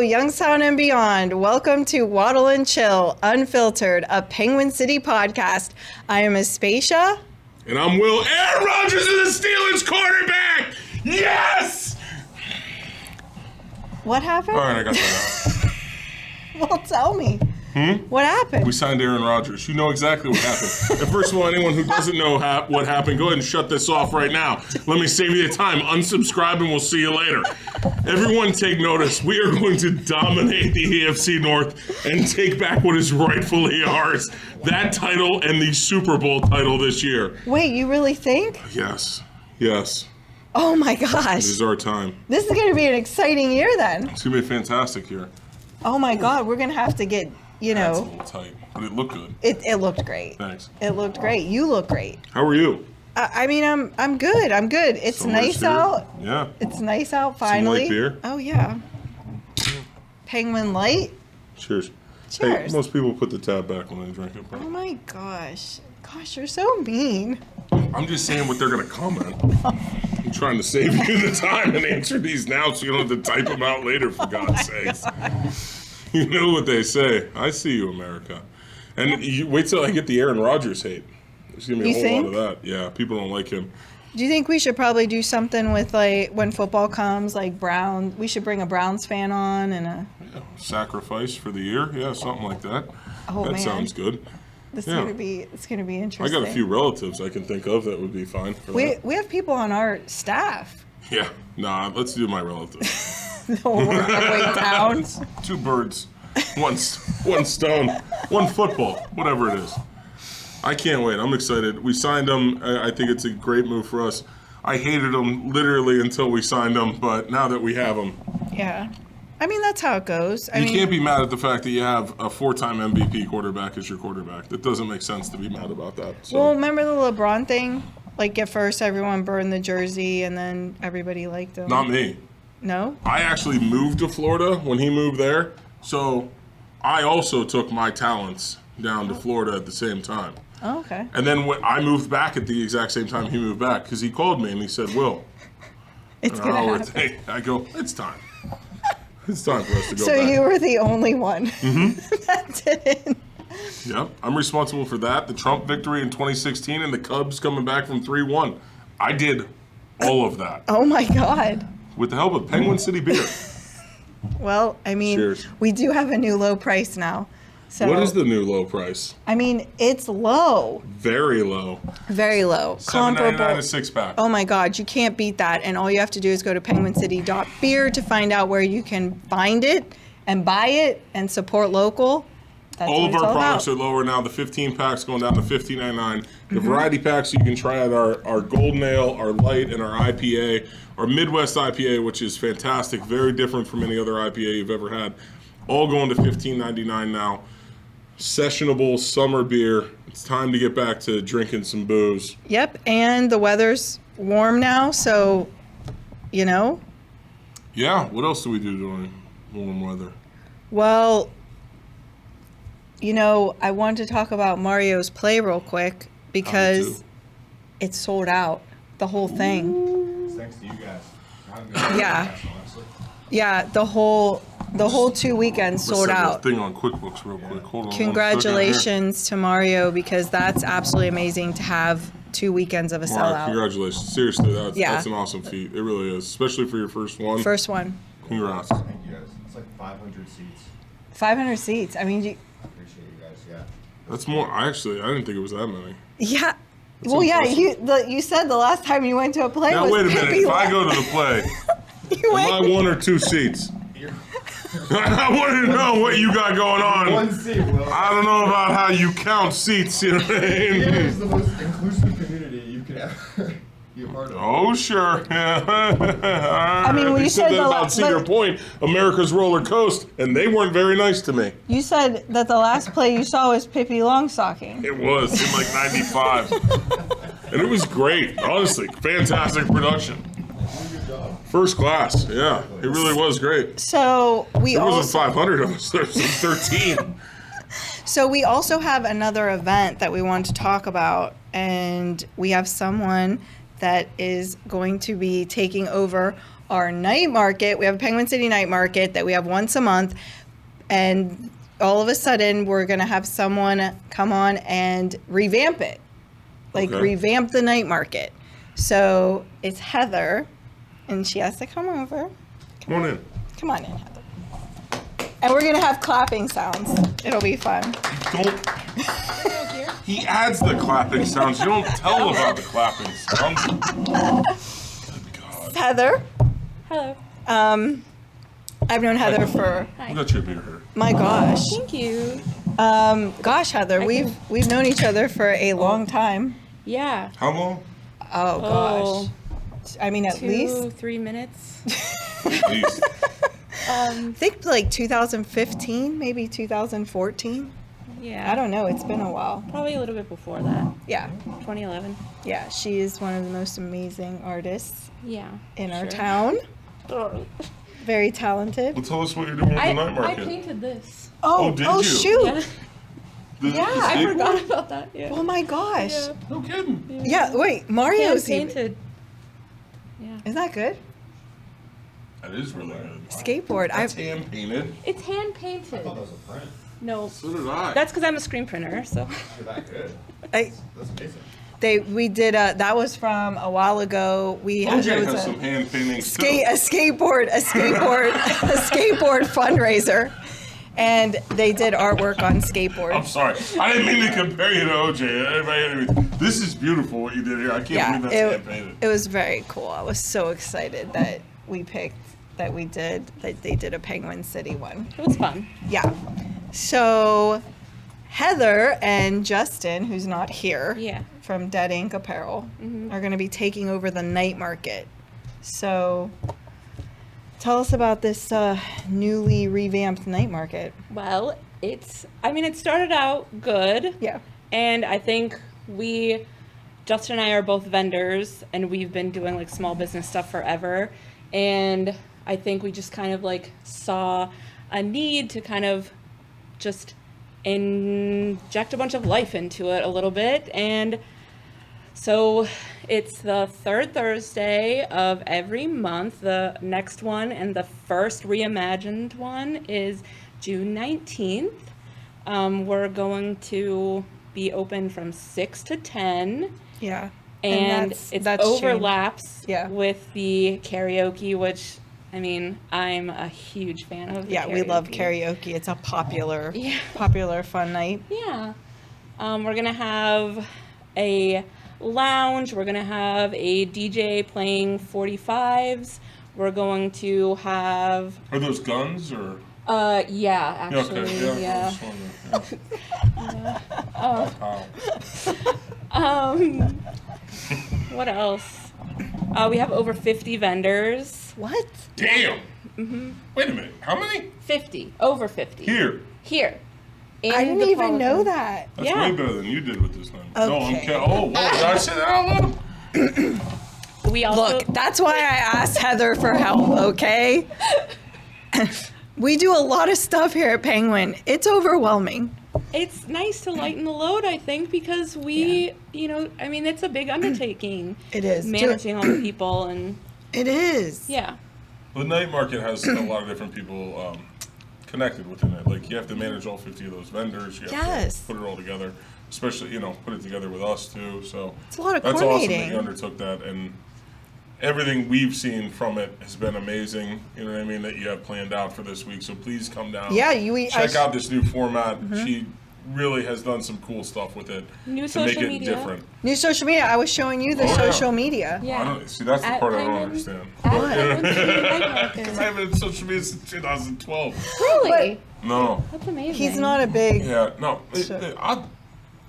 Youngstown and beyond. Welcome to Waddle and Chill, Unfiltered, a Penguin City podcast. I am Aspasia. And I'm Will. Aaron Rodgers is the Steelers quarterback! Yes! What happened? All right, I got that out. Well, tell me. What happened? We signed Aaron Rodgers. You know exactly what happened. And first of all, anyone who doesn't know what happened, go ahead and shut this off right now. Let me save you the time. Unsubscribe and we'll see you later. Everyone take notice. We are going to dominate the AFC North and take back what is rightfully ours. That title and the Super Bowl title this year. Wait, you really think? Yes. Yes. Oh my gosh. This is our time. This is going to be an exciting year then. It's going to be a fantastic year. Oh my God, we're going to have to get, That's a little tight, but it looked good. It looked great. Thanks. It looked great. You look great. How are you? I'm good. It's Summer's nice here. out. Yeah. It's nice out finally. Some light beer. Oh yeah. Penguin Light. Cheers. Cheers. Hey, most people put the tab back when they drink it, bro. Oh my gosh. Gosh, you're so mean. I'm just saying what they're going to comment. I'm trying to save you the time and answer these now so you don't have to type them out later, for God's sakes. You know what they say. I see you, America. And you wait till I get the Aaron Rodgers hate. There's going to be a whole lot of that. Yeah, people don't like him. Do you think we should probably do something with, like, when football comes, like we should bring a Browns fan on and a... Yeah, sacrifice for the year? Yeah, something like that. Oh, that man. sounds good. It's gonna be interesting. I got a few relatives I can think of that would be fine for that. We have people on our staff. Yeah, nah, let's do my relatives. We're way down. Two birds, one stone, one football, whatever it is. I can't wait. I'm excited. We signed him. I think it's a great move for us. I hated him literally until we signed him, but now that we have him. Yeah. I mean, that's how it goes. You can't be mad at the fact that you have a 4-time MVP quarterback as your quarterback. That doesn't make sense to be mad about that. So. Well, remember the LeBron thing? Like, at first, everyone burned the jersey, and then everybody liked him. Not me. No? I actually moved to Florida when he moved there, so I also took my talents down to Florida at the same time. Oh, okay. And then when I moved back at the exact same time he moved back, because he called me and he said, Will. It's going to happen. I go, it's time. It's time for us to go So back. you were the only one that didn't. Yep, I'm responsible for that. The Trump victory in 2016 and the Cubs coming back from 3-1. I did all of that. Oh, my God. With the help of Penguin City Beer. Well, I mean, Cheers. We do have a new low price now. So, What is the new low price? I mean, it's low. Very low. Very low. $7.99 a 6-pack. Oh my God, you can't beat that. And all you have to do is go to penguincity.beer to find out where you can find it and buy it and support local. That's all of our products about. are lower now. The 15 packs going down to $15.99. The variety packs you can try out our Golden Ale, our Light, and our IPA, our Midwest IPA, which is fantastic, very different from any other IPA you've ever had. All going to $15.99 now. Sessionable summer beer. It's time to get back to drinking some booze. Yep, and the weather's warm now, so, you know. Yeah, what else do we do during warm weather? Well, you know, I wanted to talk about Mario's Play real quick because it's sold out, the whole thing. Thanks to you guys. Yeah. Yeah, the whole 2 weekends sold out. Thing on QuickBooks real quick. Hold on. Congratulations to Mario, because that's absolutely amazing to have 2 weekends of a sellout. Congratulations. Seriously, that's an awesome feat. It really is, especially for your first one. First one. Congrats. Thank you guys. It's like 500 seats. 500 seats. I mean, Appreciate you guys. Yeah. That's more. I didn't think it was that many. yeah. Well, yeah, impressive. you said the last time you went to a play Now was wait a minute. Pippi If I Long. go to the play, You am I went- 1 or 2 seats? I want to know what you got going on. One seat, Will. I don't know about how you count seats. You know what I mean? It is the most inclusive community you can ever be a part of. Oh, sure. I mean, we you said that the about Cedar Point, America's roller coaster, and they weren't very nice to me. You said that the last play you saw was Pippi Longstocking. It was in like 95. And it was great. Honestly, fantastic production. Good job. First class. Yeah, it really was great. So we There wasn't also 500 of us. There was 13. So we also have another event that we want to talk about, and we have someone that is going to be taking over our night market. We have a Penguin City night market that we have once a month, and all of a sudden we're going to have someone come on and revamp it, like revamp the night market. So it's Heather, and she has to come over. Come on in. Come on in, Heather. And we're going to have clapping sounds. It'll be fun. Don't. He adds the clapping sounds. You don't tell about the clapping sounds. Good God. Heather. Hello. I've known Heather for, Look at your beer. my gosh. Thank you. Gosh, Heather, we've known each other for a long time. Yeah. How long? Oh gosh. I mean, at least 3 minutes. At least. I think like 2015, maybe 2014. Yeah. I don't know. It's been a while. Probably a little bit before that. Yeah. 2011. Yeah. She is one of the most amazing artists Yeah. in our sure. town. Oh. Very talented. Well, tell us what you're doing with the night I market. painted this. Oh, did you? Shoot. Yeah. Yeah, I skateboard? forgot about that. Yeah. Oh my gosh. Yeah. No kidding. Yeah. Wait, Mario's even. painted. Yeah. Isn't that good? That is really good. Skateboard. That's hand painted. It's hand painted. I thought that was a print. No. So did I. That's because I'm a screen printer, so. You're that good. I, That's amazing. we did that was from a while ago. We OJ there was has a some hand paintings a skateboard fundraiser, and they did artwork on I'm skateboards. sorry. I didn't mean to compare you to OJ. This is beautiful what you did here. I can't Yeah, believe that's hand painted. it was very cool. I was so excited that they did a Penguin City one. It was fun. Yeah. So Heather and Justin, who's not here, Yeah. from Dead Ink Apparel, are going to be taking over the night market. So tell us about this newly revamped night market. Well, it started out good. Yeah. And I think Justin and I are both vendors, and we've been doing like small business stuff forever. And I think we just kind of like saw a need to kind of just inject a bunch of life into it a little bit. And so it's the third Thursday of every month. The next one and the first reimagined one is June 19th. We're going to be open from 6 to 10. Yeah. And that's overlaps Yeah. with the karaoke, which, I mean, I'm a huge fan of. Yeah, we love karaoke. It's a popular, Yeah. popular fun night. Yeah. We're going to have a lounge. We're going to have a DJ playing 45s. We're going to have... Are those guns or? Yeah, actually, Okay, yeah. I just wondered. What else? We have over 50 vendors. What? Damn. Wait a minute. How many? 50. Over 50. Here. Here. I didn't even know that. That's Yeah. way better than you did with this one. No, I'm Okay. whoa, did I say that out loud? We also... Look, that's why I asked Heather for help, okay? We do a lot of stuff here at Penguin. It's overwhelming. It's nice to lighten the load, I think, because it's a big undertaking. It is. Managing all the people and, It is. yeah. The night market has a lot of different people connected within it. Like, you have to manage all 50 of those vendors. You have Yes. to put it all together, especially, put it together with us, too. So It's a lot of that's awesome that coordinating. you undertook that. And everything we've seen from it has been amazing. You know what I mean? That you have planned out for this week. So please come down. Yeah, check out this new format. She really has done some cool stuff with it New to make social it media. different. New social media. I was showing you the Oh, yeah. social media. Yeah. I don't, see, that's the At part I Penguin- don't understand. At But, Penguin City Night I Market. haven't been on social media since 2012. Really? No. That's amazing. He's not a big. Yeah, no. Sure.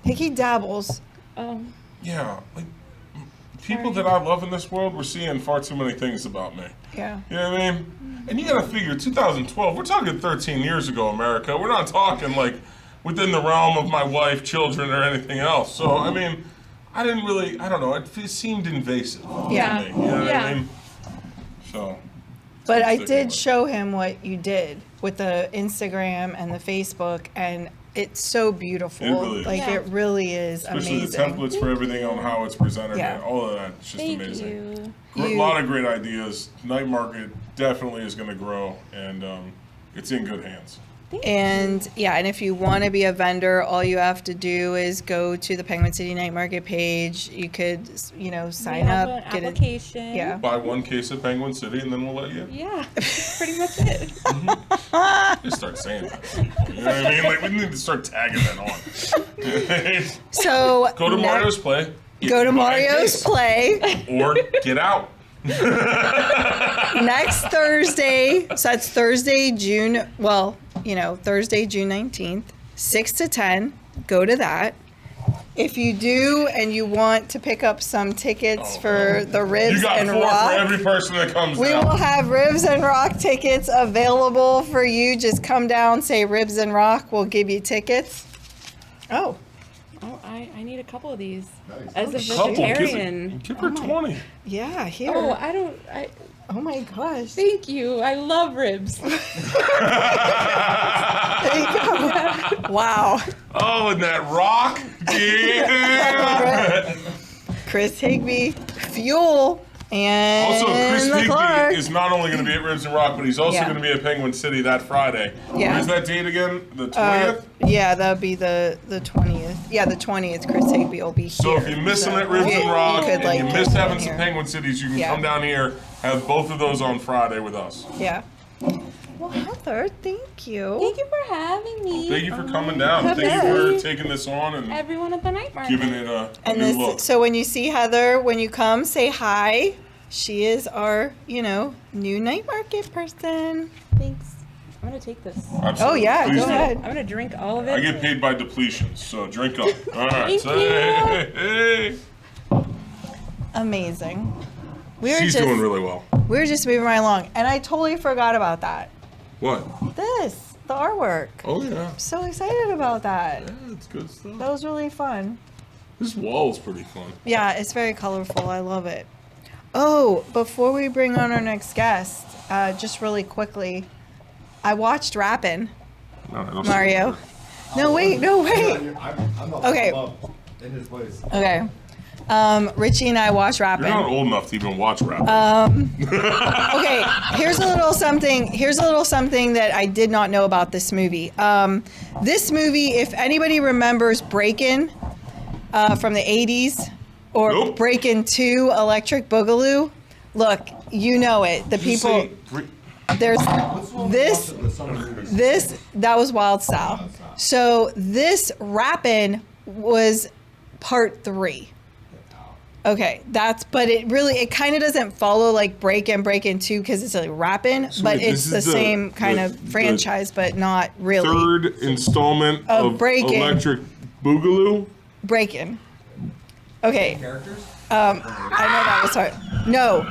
He dabbles. Oh, Yeah, like people that I love in this world, we're seeing far too many things about me. Yeah. You know what I mean? And you gotta figure, 2012, we're talking 13 years ago, America. We're not talking like within the realm of my wife, children, or anything else. So, I mean, I don't know, it seemed invasive Yeah. to me. You know what Yeah. I mean? So. But I sticking did with it. show him what you did with the Instagram and the Facebook, and it's so beautiful. It really is. Like Yeah. it really is Especially amazing. the templates for everything on how it's presented. Yeah. And all of that. It's just Thank amazing. you. A lot of great ideas. Night market definitely is going to grow, and it's in good hands. And yeah, and if you want to be a vendor, all you have to do is go to the Penguin City Night Market page. You could, We sign have up, an get it. application. Yeah. Buy one case of Penguin City, and then we'll let you. Yeah, that's pretty much it. Just start saying that. You know what I mean? Like we need to start tagging that on. So Go to Mario's Play. Go to buy a Mario's case. Play Or get out. next Thursday. So that's Thursday, June 19th, 6 to 10. Go to that. If you do and you want to pick up some tickets for the You Ribs got and 4 Rock, for every person that comes we down. will have Ribs and Rock tickets available for you. Just come down, say Ribs and Rock. We'll give you tickets. Oh, Oh, I need a couple of these. Nice. As a Couple, vegetarian. give her 20. yeah, here. I Oh my gosh. thank you. I love ribs. There you go. Wow. Oh, and that rock. Yeah. Chris Higbee, Fuel, and Also, Chris the Clark. Higby is not only going to be at Ribs and Rock, but he's also Yeah. going to be at Penguin City that Friday. Yeah. Where's that date again? The 20th? Yeah, that'll be the 20th. Yeah, the 20th. Chris Higbee will be here. So if you miss them at Ribs you- and Rock, you could, and like, you get miss them having some here. Penguin Cities, you can Yeah. come down here, have both of those on Friday with us. Yeah. Well, Heather, thank you. Thank you for having me. Thank you for coming down. Thank you for taking this on and Everyone at the night market. giving it a And new this, look. so when you see Heather, when you come, say hi. She is our, new night market person. Thanks. I'm gonna take this. Absolutely. Oh yeah, Please go do. ahead. I'm gonna drink all of it. I get paid by depletions, so drink up. All right. Thank So, you. hey. Amazing. We were She's just doing really well. we were just moving right along, and I totally forgot about that. What? This, the artwork. Oh yeah. So excited about that. Yeah, it's good stuff. That was really fun. This wall is pretty fun. Yeah, it's very colorful. I love it. Oh, before we bring on our next guest, just really quickly, I watched Rappin', No, I don't Mario. No, wait. I'm not Okay. I'm up in his place. Okay. Richie and I watched You're not Rappin'. old enough to even watch rap. Okay, here's a little something that I did not know about this movie. This movie, if anybody remembers Breakin' from the 80s, or Nope. Breakin' 2 Electric Boogaloo, look, you know it. The Did you people, say there's What's wrong this, with the summer movies? that was Wild Style. Wild Style. So this Rappin' was part 3. Okay, but it kind of doesn't follow like Breakin' 2 because it's like Rappin', So but wait, it's this the is same kind of franchise, but not really. third installment Of of Breakin'. Electric Boogaloo? Breakin'. Okay, Characters? I know that was hard. No.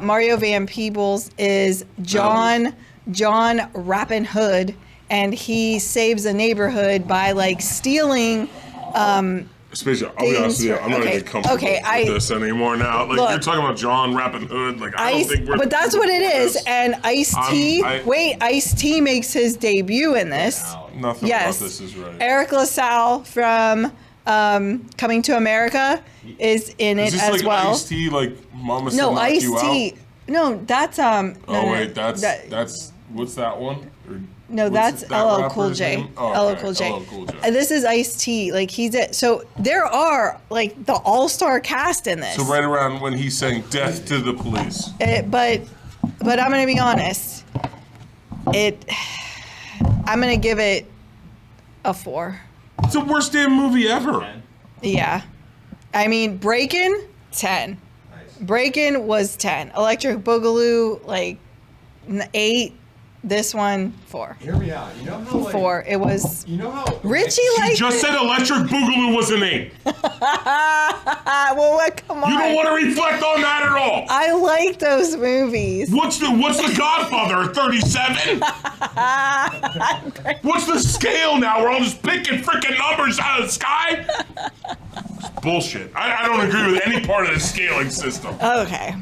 Mario Van Peebles is John Rappin' Hood, and he saves a neighborhood by like stealing. Aspasia, I'll be honest with you, I'm not Okay, even comfortable okay, with this anymore now. Like, Look. you're talking about John Rappin' Hood. Like, I don't think we're... But that's what it is. this. And Ice-T, Ice-T makes his debut in this. Nothing Yes. about this is right. Eric LaSalle from Coming to America is in Is it this as like well. Ice-T, like, Mama Said No, Knock You Out? Ice-T. No, that's Oh, wait, that's... What's that one? Or no, what's that's that LL rapper's Cool J. name? Oh, LL okay, Cool J. LL Cool J. And this is Ice-T. Like he's it. So there are like the all-star cast in this. So right around when he sang "Death to the Police." But I'm gonna be honest. I'm gonna give it a 4. It's the worst damn movie ever. Yeah. I mean, Breakin', 10. Breakin' was 10. Electric Boogaloo, like 8. This one, 4. Hear me out. You know how like 4. It was. You know how Richie You liked just it. said Electric Boogaloo was an 8. Well, what? Come on. You don't want to reflect on that at all. I like those movies. What's the Godfather? 37? What's the scale now? We're all just picking freaking numbers out of the sky? It's bullshit. I don't agree with any part of the scaling system. Okay.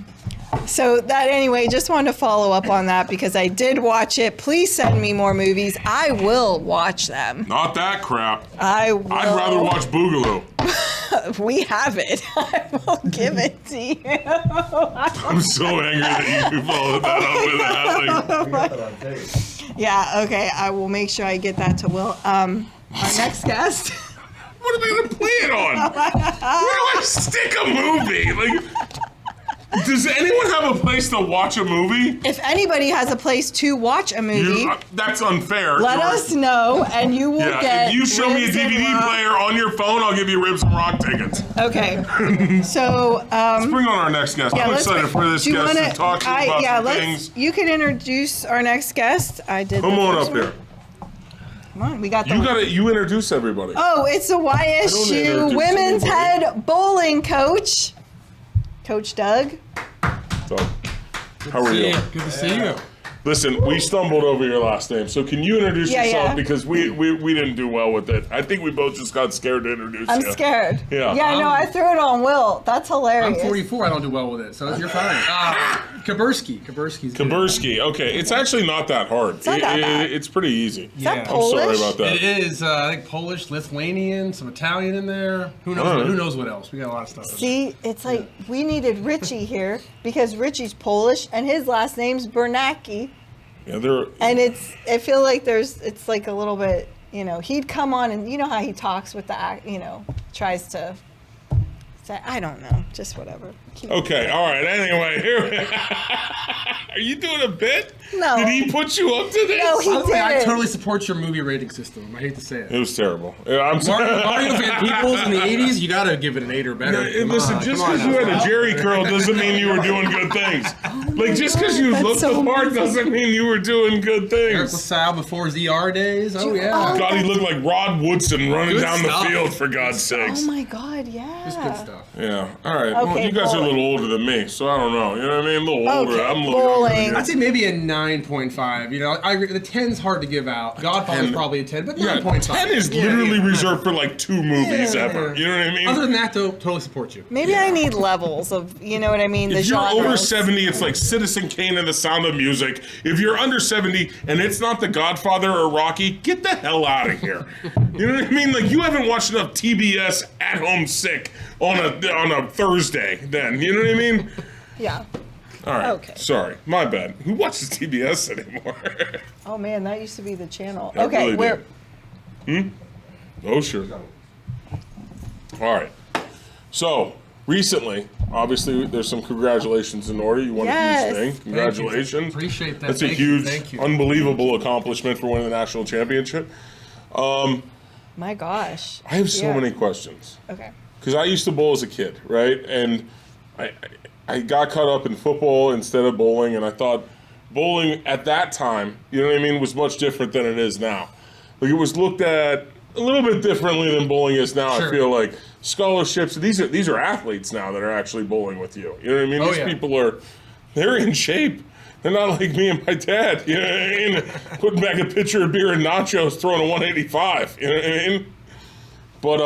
So that anyway, just wanted to follow up on that because I did watch it. Please send me more movies. I will watch them. Not that crap. I will. I'd rather watch Boogaloo. We have it. I will give it to you. I'm so angry that you followed that up with that. Like, We got that on tape. Yeah, okay. I will make sure I get that to Will. Our next guest. what are they gonna play it on? Where do I stick a movie? Like, does anyone have a place to watch a movie? If anybody has a place to watch a movie, That's unfair. let us know and you will get. If you show me a Ribs and DVD Rock. player on your phone, I'll give you Ribs and Rock tickets. Okay. So, Let's bring on our next guest. I'm excited for this do you guest wanna- to talk to you about some things. You can introduce our next guest. I did. Come the on first up one. here. Come on, we got the. You introduce everybody. Oh, it's the introduce YSU women's anybody. head bowling coach, Coach Doug. So, how are you? Good to see you. Listen, we stumbled over your last name, so can you introduce Yeah, yourself? yeah. Because we didn't do well with it. I think we both just got scared to introduce I'm you. scared. Yeah. Yeah, no, I threw it on Will. That's hilarious. I'm 44. I don't do well with it, so you're fine. Kuberski. Kuberski's good. Kuberski. Okay, it's actually not that hard. It's not that bad. It's pretty easy. Is that Yeah. I'm Polish? sorry about that. It is, I think, Polish, Lithuanian, some Italian in there. Who knows? All right. Who knows what else? We got a lot of stuff. in there. See, it's like we needed Richie here because Richie's Polish and his last name's Bernacki. Yeah, they're. And I feel like it's like a little bit, he'd come on and you know how he talks with tries to say, I don't know, just whatever. Okay, all right. Anyway, here. Are you doing a bit? No. Did he put you up to this? No, he By the way, I didn't. totally support your movie rating system. I hate to say It it. was terrible. Yeah, I'm sorry. Mario Van Peebles in the 80s, you gotta give it an 8 or better. Come Listen, on, just come on because you now. had a Jerry curl doesn't mean you were doing good things. Like, just because you that's looked so the part amazing. doesn't mean you were doing good Eric things. LaSalle before his ER days. Oh, yeah. God, he looked like Rod Woodson running Good down stuff. the field, for God's sakes. Oh my God, yeah. It's good stuff. Yeah. All right. Well, Okay, you guys are a bowling. little older than me, so I don't know. You know what I mean? A little older. Okay, I'm a little bowling. younger. I'd say maybe a 9.5. You know, I agree. The 10's hard to give out. Godfather's 10. probably a 10, but Yeah, 9.5. 10 is Yeah, literally yeah. reserved for like 2 movies Yeah, ever. yeah. You know what I mean? Other than that, though, totally support you. Maybe I need levels of, you know what I mean? The If you're genres. over 70, it's like Citizen Kane and the Sound of Music. If you're under 70 and it's not The Godfather or Rocky, get the hell out of here. You know what I mean? Like, you haven't watched enough TBS At Home Sick on a Thursday then. You know what I mean? Yeah. All right. Okay. Sorry. My bad. Who watches TBS anymore? Oh man, that used to be the channel. It Okay, really where? did. Oh, sure. All right. So, recently, obviously, there's some congratulations in order. You won a Yes. huge thing. Congratulations. Appreciate that. That's a Thank you. huge, Thank you. unbelievable accomplishment for winning the national championship. My gosh. I have so Yeah. many questions. Okay. Because I used to bowl as a kid, right? And I got caught up in football instead of bowling, and I thought bowling at that time, you know what I mean, was much different than it is now. Like, it was looked at a little bit differently than bowling is now. Sure. I feel like scholarships, these are athletes now that are actually bowling with you. You know what I mean? Oh, These yeah. people they're in shape. They're not like me and my dad, you know what I mean? Putting back a pitcher of beer and nachos, throwing a 185, you know what I mean? But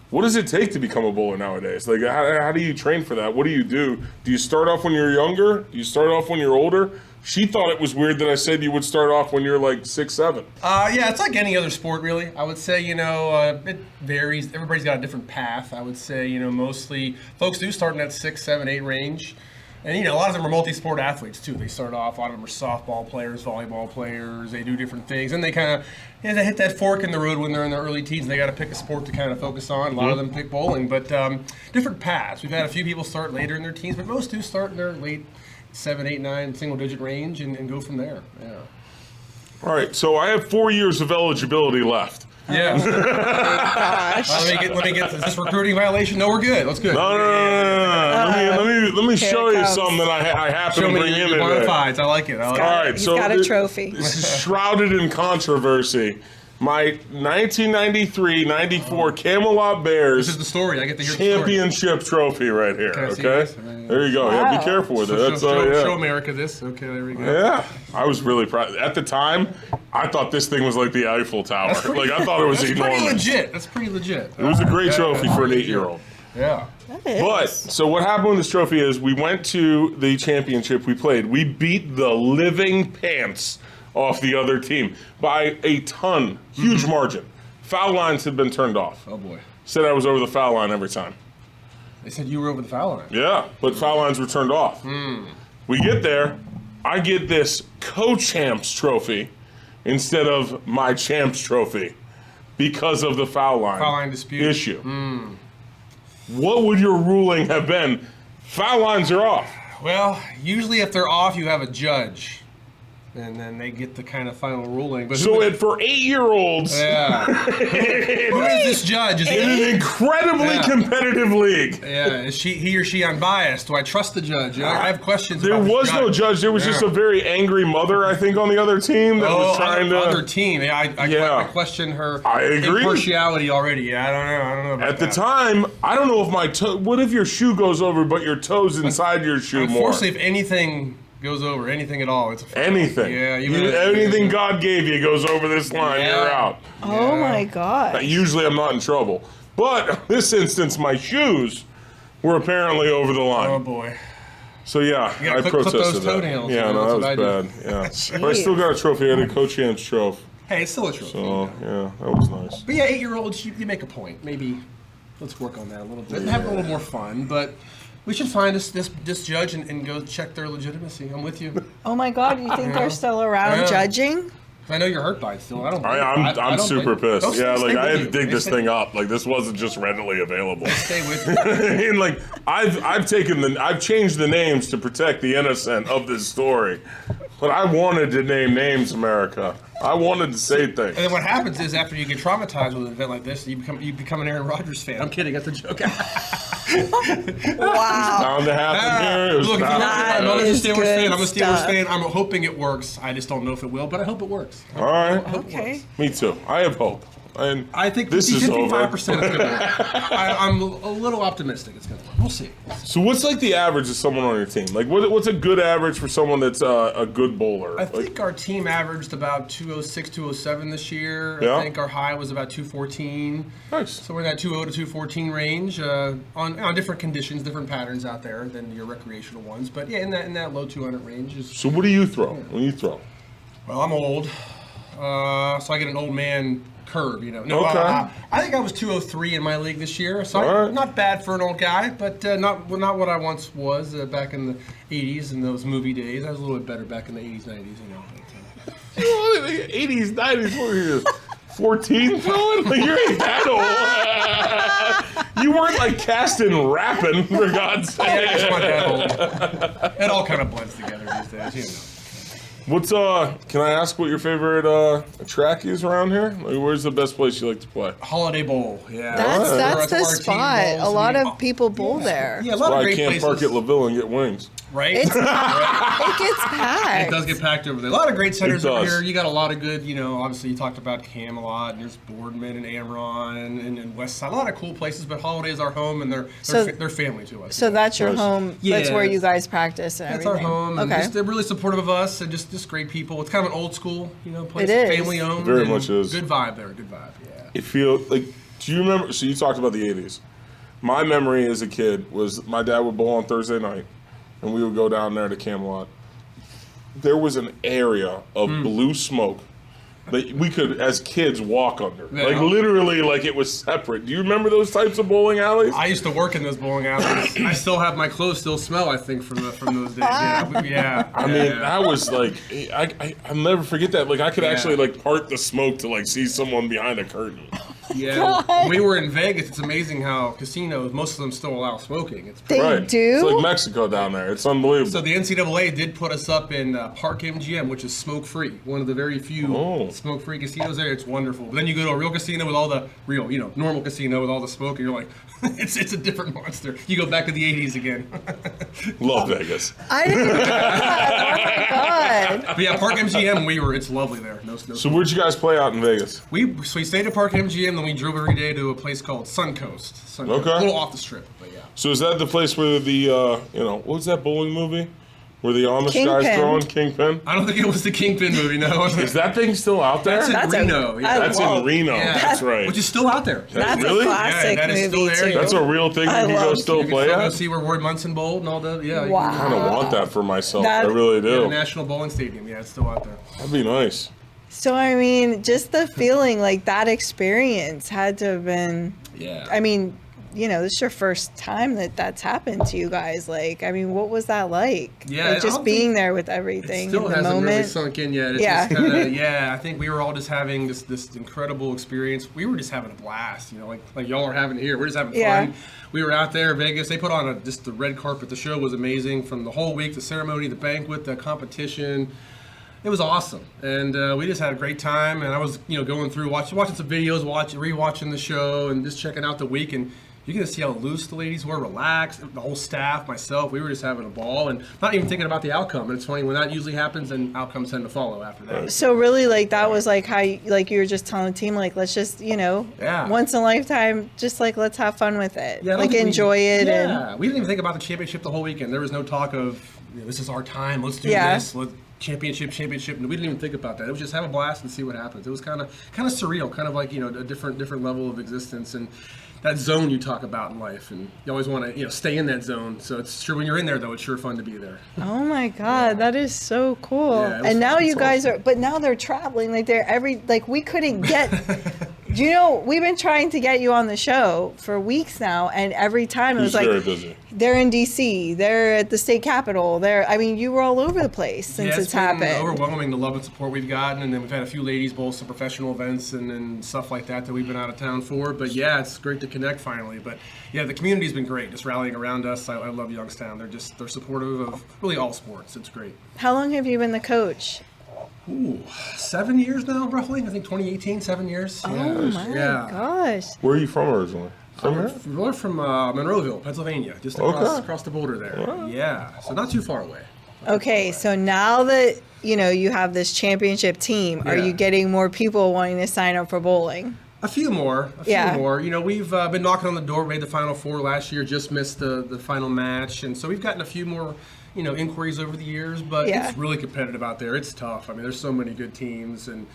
what does it take to become a bowler nowadays? Like, how do you train for that? What do you do? Do you start off when you're younger? Do you start off when you're older? She thought it was weird that I said you would start off when you're like 6, 7. Yeah, it's like any other sport, really. I would say, it varies. Everybody's got a different path. I would say, mostly folks do start in that 6, 7, 8 range. And, a lot of them are multi-sport athletes, too. They start off, a lot of them are softball players, volleyball players. They do different things. And they kind of, they hit that fork in the road when they're in their early teens. They got to pick a sport to kind of focus on. A lot of them pick bowling. But different paths. We've had a few people start later in their teens, but most do start in their late 7, 8, 9 single-digit range and go from there. Yeah. All right, so I have 4 years of eligibility left. Yeah. Gosh. Let me get. Is this recruiting violation? No, we're good. Let's good. No. Let me show it you comes. something that I happen Show to me bring in your bona today. fides. I like it. I like All it. right, He's so got a trophy. This is shrouded in controversy. My 1993-94 Camelot Bears This is the story. I get to hear the story. championship trophy right here. Can I see Okay, this? there you go. Yeah, Wow. be careful with it. So That's show yeah. America this. Okay, there we go. Yeah, I was really proud. At the time, I thought this thing was like the Eiffel Tower. Like, I thought it was That's enormous. pretty legit. That's pretty legit. It was a great trophy for an 8-year-old. Yeah. That is. But so what happened with this trophy is we went to the championship. We played. We beat the living pants off the other team by a ton, huge margin. Foul lines had been turned off. Oh boy. Said I was over the foul line every time. They said you were over the foul line. Yeah, but foul lines were turned off. We get there. I get this co-champs trophy instead of my champs trophy because of the foul line dispute issue. What would your ruling have been? Foul lines are off. Well, usually if they're off, you have a judge, and then they get the kind of final ruling. But So for 8-year-olds yeah, who is this judge? Is in he, an incredibly competitive league, yeah, is he or she unbiased? Do I trust the judge? I have questions. there about this was no judge. There was just a very angry mother, I think, on the other team that was trying other to. team. Yeah, I question her I agree. impartiality already. Yeah, I don't know about At the that. time, I don't know if my toe. What if your shoe goes over, but your toes inside your shoe more? Unfortunately, if anything goes over, anything at all, it's a foul. Anything. Yeah, Anything God gave you goes over this line, Yeah. you're out. Oh my God. Usually I'm not in trouble. But in this instance, my shoes were apparently over the line. Oh boy. So yeah, You gotta I clip protested those that. toenails, Yeah, you know, no, that's that what I was bad. Yeah. But I still got a trophy. I had a co-champs trophy. Hey, it's still a trophy. So yeah, that was nice. But yeah, 8-year-olds, you make a point. Maybe let's work on that a little bit and have a little more fun. But we should find this judge and go check their legitimacy. I'm with you. Oh my God, you think they're still around Yeah. juding? I know you're hurt by it still. I don't. I'm super pissed. Those Yeah, things like stay I with had to you. dig They this stay- thing up. Like this wasn't just readily available. Stay with you. And like I've changed the names to protect the innocent of this story. But I wanted to name names, America. I wanted to say things. And then what happens is after you get traumatized with an event like this, you become an Aaron Rodgers fan. I'm kidding. That's a joke. Wow. Bound to happen here. It was Look, bound to That I'm not a is happen. Steelers good fan. I'm a Steelers stuff. fan. I'm hoping it works. I just don't know if it will, but I hope it works. All right. Okay. Me too. I have hope. And I think this is over. 55% is going to work. I'm a little optimistic it's going to work. We'll see. So what's like the average of someone on your team? Like what's a good average for someone that's a good bowler? I Like, think our team averaged about 206, 207 this year. Yeah. I think our high was about 214. nice. So we're in that 200 to 214 range on different conditions, different patterns out there than your recreational ones. But yeah, in that low 200 range is. So what do you throw when you throw? Well, I'm old, so I get an old man curve, you know. No, Okay. I think I was 203 in my league this year, so All right. not bad for an old guy, but not what I once was back in the 80s and those movie days. I was a little bit better back in the 80s, 90s, you know. But, 80s, 90s, what were you? 14 throwing? Like, you ain't that old. You weren't like casting Rappin, for God's sake. yeah, it's not that old. It all kind of blends together these days, you know. What's can I ask what your favorite track is around here? Like, where's the best place you like to play? Holiday Bowl, yeah. That's where the our team spot. bowls. A lot I mean, of people bowl there. Yeah, a lot Why of I great can't places. park at LaVille and get wings. Right? It gets packed. It does get packed over there. A lot of great centers It over does. here. You got a lot of good, you know, obviously you talked about Camelot, and there's Boardman and Amron and West Side. A lot of cool places, but Holiday is our home, and So- they're family to us. So that's your Nice. home. Yeah. That's where you guys practice and That's everything. our home, and Okay. they're really supportive of us, and just great people. It's kind of an old school, you know, place. It is. Family owned. Very and much is. Good vibe there, good vibe, yeah. It feels like, do you remember? So you talked about the 80s. My memory as a kid was my dad would bowl on Thursday night, and we would go down there to Camelot. There was an area of blue smoke that we could, as kids, walk under. Yeah. Like literally, like it was separate. Do you remember those types of bowling alleys? I used to work in those bowling alleys. I still have my clothes still smell, I think, from those days. Yeah. I mean, that was like, I'll never forget that. Like, I could Yeah. actually like part the smoke to like see someone behind a curtain. Yeah, when we were in Vegas. It's amazing how casinos, most of them still allow smoking. It's They Right. do? It's like Mexico down there. It's unbelievable. So the NCAA did put us up in Park MGM, which is smoke-free. One of the very few Oh. smoke-free casinos there. It's wonderful. But then you go to a real casino with all the real, you know, normal casino with all the smoke, and you're like, it's a different monster. You go back to the 80s again. Love Vegas. I didn't know that. Oh my God. But yeah, Park MGM, it's lovely there. No So where'd you guys play out in Vegas? we stayed at Park MGM, then we drove every day to a place called Suncoast. Okay. A little off the strip, but yeah. So is that the place where the, what was that bowling movie? Were the Amish guys Kingpin. throwing Kingpin? I don't think it was the Kingpin movie. No, Is that thing still out there? that's in That's a- Reno. Yeah. That's Whoa. in Reno. Yeah. That's right. Which is still out there. That's Really? a classic Yeah, that is still movie there. too. That's a real thing I you can go love- still You can play still go at? see where Ward Munson bowled and all the Wow. I kind of want that for myself. That- I really Yeah, the do. National Bowling Stadium. Yeah, it's still out there. That'd be nice. So I mean, just the feeling like that experience had to have been. Yeah. I mean, you know, this is your first time that's happened to you guys. Like, I mean, what was that like? Yeah, Like, I just don't being think- there with It everything still in the hasn't really moment. sunk in yet. It's Yeah. just kinda, yeah, I think we were all just having this incredible experience. We were just having a blast, you know, like y'all are having here. We're just having Yeah. fun. We were out there in Vegas. They put on just the red carpet. The show was amazing from the whole week, the ceremony, the banquet, the competition. It was awesome, and we just had a great time. And I was, you know, going through watching some videos, rewatching the show, and just checking out the week. And you get to see how loose the ladies were, relaxed. The whole staff, myself, we were just having a ball and not even thinking about the outcome. And it's funny when that usually happens, then outcomes tend to follow after that. So really, like that was like how you were just telling the team, like, let's just, you know, Yeah. once in a lifetime, just like let's have fun with it, Yeah, I don't like think enjoy it, and Yeah, we didn't even think about the championship the whole weekend. There was no talk of, you know, this is our time. Let's do Yeah. this. Championship. And we didn't even think about that. It was just have a blast and see what happens. It was kind of surreal, kind of like, you know, a different level of existence and that zone you talk about in life. And you always want to, you know, stay in that zone. So it's sure when you're in there though, it's sure fun to be there. oh my god, that is so cool. Yeah, it was And now fun. you It's guys awesome. are, but now they're traveling, like we couldn't get. You know, we've been trying to get you on the show for weeks now, and every time it was He's very like busy. they're in DC, they're at the state capitol, I mean, you were all over the place since Yeah, it's been happened. overwhelming, the love and support we've gotten, and then we've had a few ladies bowl some professional events and stuff like that we've been out of town for. But yeah, it's great to connect finally. But yeah, the community's been great, just rallying around us. I love Youngstown. They're supportive of really all sports. It's great. How long have you been the coach? Ooh, 7 years now, roughly. I think 2018, 7 years. Oh Yeah. my Yeah. gosh. Where are you from originally? From here? We're from Monroeville, Pennsylvania, just across the border there. Yeah, so not too far away. Okay, so now that you know you have this championship team, are Yeah. you getting more people wanting to sign up for bowling? A few more. Yeah. You know, we've been knocking on the door. Made the Final Four last year. Just missed the final match, and so we've gotten a few more, you know, inquiries over the years. But Yeah. it's really competitive out there. It's tough. I mean, there's so many good teams, and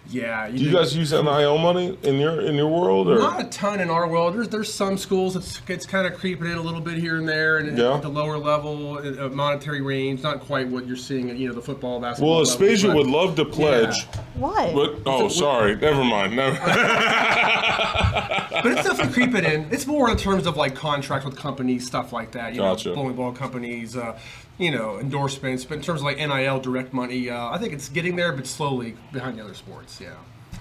yeah. Do you guys use NIL money in your world, or Not a ton in our world. There's some schools it's kind of creeping in a little bit here and there, and Yeah. at the lower level of monetary range, not quite what you're seeing at, you know, the football, basketball. well, level, Aspasia but- would love to pledge. What? But oh, sorry, never mind. Never. But it's definitely creeping in. It's more in terms of like contracts with companies, stuff like that. You Gotcha. know, bowling ball companies, you know, endorsements. But in terms of like NIL, direct money, I think it's getting there, but slowly behind the other sports. Yeah.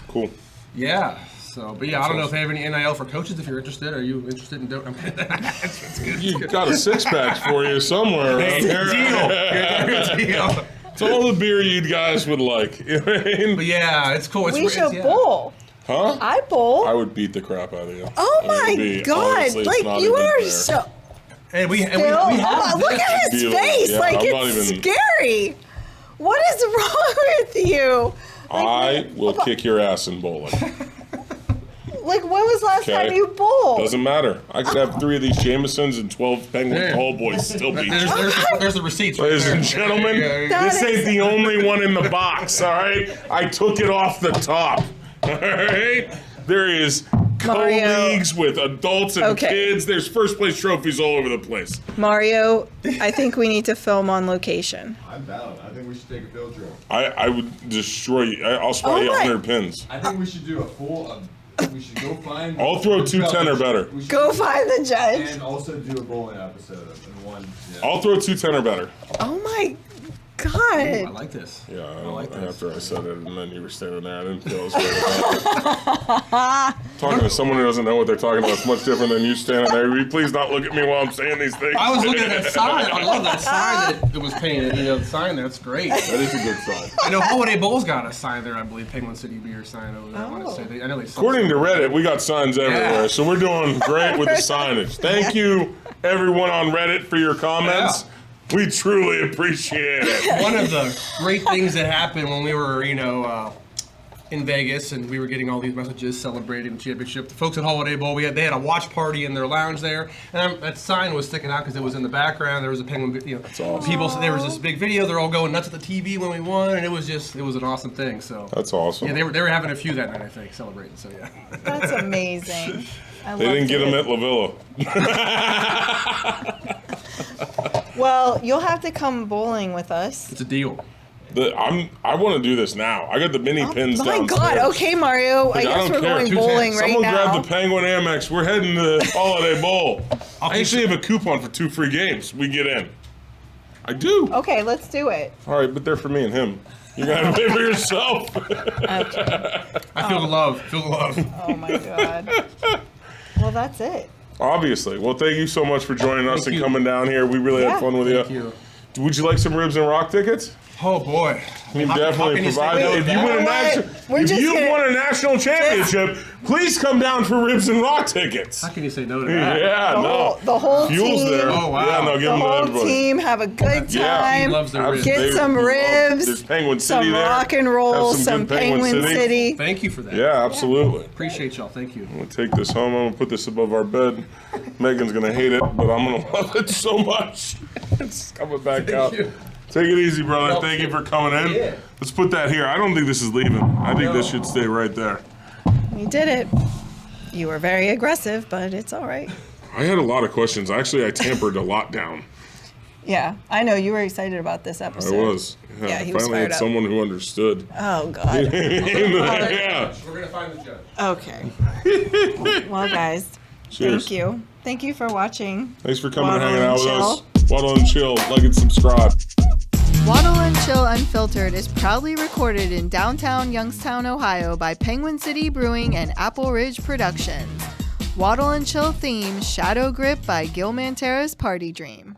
Cool. Yeah. So, but yeah, I don't know if they have any NIL for coaches. If you're interested, are you interested in? I'm kidding. It's good. You got a six pack for you somewhere around here. Good deal. It's all the beer you guys would like. You know what I mean? But yeah, it's cool. We should yeah. bowl. Huh? I bowl. I would beat the crap out of you. Oh I mean, my it'd be- god! honestly, it's Like not you even are fair. so. And we Bill, have look at his Deal. face. Yeah, like I'm not it's even- scary. What is wrong with you? I will kick your ass in bowling. Like when was the last Okay. time you bowled? Doesn't matter. I could have 3 of these Jamesons and 12 Penguin Yeah. tall boys still beat you. There's the receipts. Right Ladies there. and gentlemen, That this ain't is- the only one in the box, all right? I took it off the top, all right? There is Mario. co-leagues with adults and Okay. kids. There's first place trophies all over the place. Mario, I think we need to film on location. I'm down. I think we should take a field trip. I would destroy you. I'll spot Oh you my- 100 pins. I think we should do a full. We should go find. I'll throw 2 10 or better. We should- Go find the judge. And also do a bowling episode in one. Yeah. I'll throw 2 10 or better. Oh my Ooh, I god. like this. Yeah, like this. after I said it, and then you were standing there, I didn't feel as good about it. Talking to someone who doesn't know what they're talking about is much different than you standing there. Will you please not look at me while I'm saying these things? I was looking at that sign. I love that sign that it was painted. You know, the sign there. It's great. That is a good sign. I know Holiday Bowl's got a sign there. I believe Penguin City Beer sign over there. I want to say. I know they. According to Reddit, we got signs everywhere, Yeah. so we're doing great with the signage. Thank you, everyone on Reddit, for your comments. Yeah. We truly appreciate it. One of the great things that happened when we were, you know, in Vegas, and we were getting all these messages celebrating the championship. The folks at Holiday Bowl, they had a watch party in their lounge there, and that sign was sticking out because it was in the background. There was a Penguin, That's awesome. People, so there was this big video. They're all going nuts at the TV when we won, and it was an awesome thing. So That's awesome. yeah, they were having a few that night, I think, celebrating. So yeah. That's amazing. They didn't get him at La Villa. Well, you'll have to come bowling with us. It's a deal. I want to do this now. I got the mini pins My downstairs. God. Okay, Mario. I guess don't we're care. going bowling right Someone now. grab the Penguin Amex. We're heading to Holiday Bowl. I actually have a coupon for 2 free games. We get in. I do. Okay, let's do it. All right, but they're for me and him. You're going to have to pay for yourself. Okay. I feel the love. Feel the love. Oh my God. Well, that's it. Obviously. Well, thank you so much for joining us Thank and you. coming down here. We really Yeah. had fun with Thank you. Would you like some ribs and rock tickets? Oh boy. We definitely provide that. it. If you win a national, We're if just you gonna- won a national championship, please come down for ribs and rock tickets. How can you say no to that? Yeah, no. The whole Fuel's team. there. Oh, wow. Yeah, no, give The them to whole everybody. team have a good Yeah. time. He loves the ribs. Get some ribs, There's Penguin some City there. rock and roll, Have some good Penguin City. Thank you for that. Yeah, absolutely. Appreciate y'all. Thank you. I'm gonna take this home. I'm gonna put this above our bed. Megan's gonna hate it, but I'm gonna love it so much. It's coming back out. you. Take it easy, brother. No, Thank you for coming in. Yeah. Let's put that here. I don't think this is leaving. I think this should stay right there. We did it. You were very aggressive, but it's all right. I had a lot of questions. Actually, I tampered a lot down. Yeah, I know you were excited about this I episode. was. Yeah, I he was finally fired had up. someone who understood. Oh God. Yeah. We're gonna find the judge. Okay. Well, guys, Cheers. thank you. Thank you for watching. Thanks for coming and Waddle hanging out and with chill. us. Waddle and chill. Like and subscribe. Waddle and Chill Unfiltered is proudly recorded in downtown Youngstown, Ohio by Penguin City Brewing and Appleridge Productions. Waddle and Chill theme Shadow Grip by Gilman Terrace Party Dream.